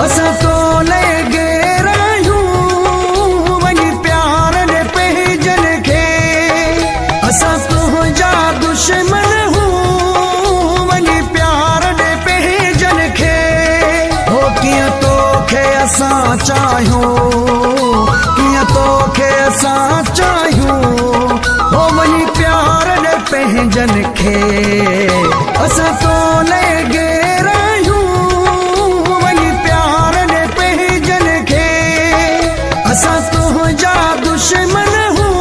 असां तो लॻे रहियूं वञी प्यार ॾे पंहिंजन खे। असां तुंहिंजा दुश्मन हूं वञी प्यार ॾे पंहिंजन खे। हो कीअं तोखे असां चाहियूं, कीअं तोखे असां चाहियूं, हो वञी प्यार ॾे पंहिंजन खे। असां तो लॻे रहियूं वञी प्यार ॾे पंहिंजन खे। असां तुंहिंजा दुश्मन हूं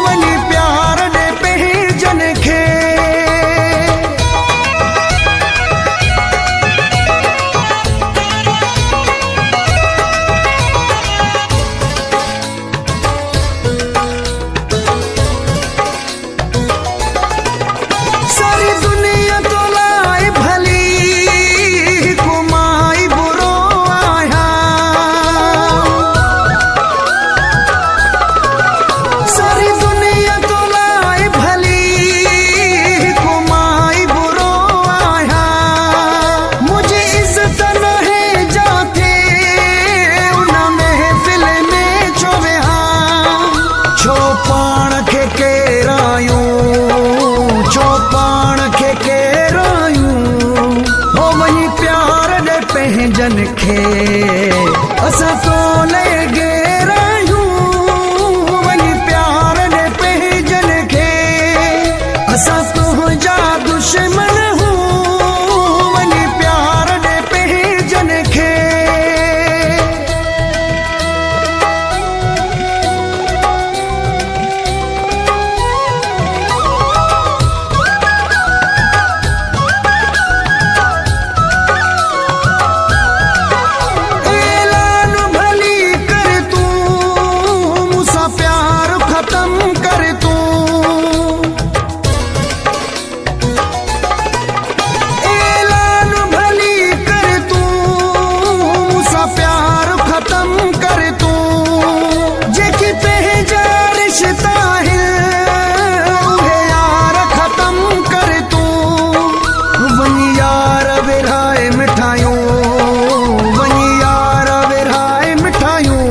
वञी प्यार ॾे पंहिंजन खे। सारी दुनिया तो लाई भली कुमाई बुरो आया। सारी दुनिया तो लाई भली कुमाई बुरो आया। मुझे इज्जत नहीं जाते उन महफिल में छो वेहा। छो पाण खे केरायूं, छो पाण खे केरायूं, हो वञी प्यार ॾे पंहिंजन खे। असां तो लॻे रहियूं वञी प्यार ॾे पंहिंजन खे। असां तुंहिंजा दुश्मन हूं वञी प्यार ॾे पंहिंजन खे। ऐलान भली कर तूं मूंसां प्यार ख़त्म कर तूं। ऐलान भली कर तूं मूंसां प्यार ख़त्म कर तूं। जेकी पंहिंजा रिश्ता आहिनि उहे यार ख़त्म कर तूं। वञी यार विरहाए मिठायूं, वञी यार विरहाए मिठायूं,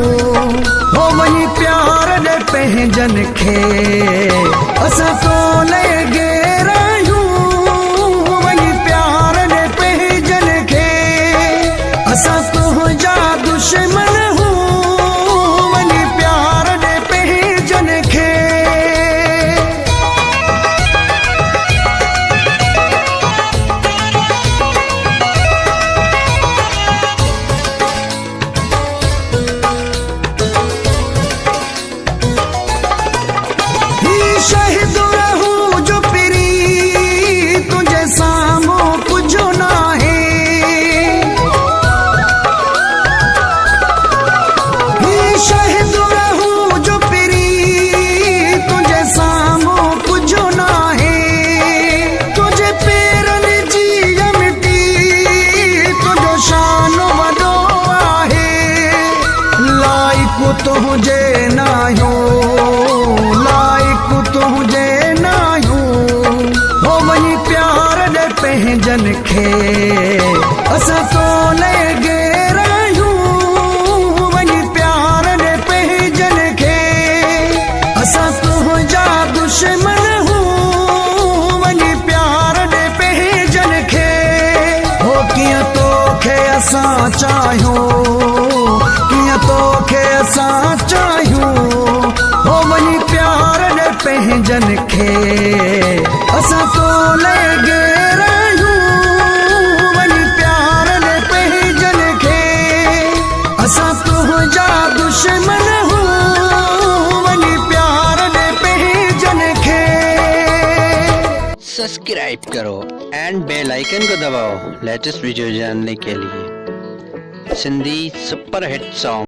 हो वञी प्यार ॾे पंहिंजन खे। असां तो लॻे रहियूं वञी प्यार ॾे पंहिंजन खे। असां तुंहिंजा दुश्मन हूं वञी प्यार ॾे पंहिंजन खे। ही शहीद रहूं जो पिरी तुझे साम्हूं कुझु नाहे। ही शहीद रहूं जो पिरी तुझे साम्हूं कुझु नाहे। तुझे पेरनि जी मिटी तुंहिंजो शान वॾो आहे। लाइक़ तुंहिंजे नाहियूं, लाइक़ तुंहिंजे नाहियूं, हो वञी प्यार ॾे पंहिंजन खे। असां तो लॻे रहियूं वञी प्यार ॾे पंहिंजन खे। असां तुंहिंजा दुश्मन हूं वञी प्यार ॾे पंहिंजन खे। हो कीअं तोखे असां चाहियूं, कीअं तोखे असां चाहियूं, हो वञी प्यार ॾे पंहिंजन खे। असां तो लॻे रहियूं वञी प्यार ॾे पंहिंजन खे। असां तुंहिंजा दुश्मन हूं वञी प्यार ॾे पंहिंजन खे। सब्सक्राइब करो एंड बेल आइकन को दबाओ लेटेस्ट वीडियो जानने के लिए। Sindhi super hit song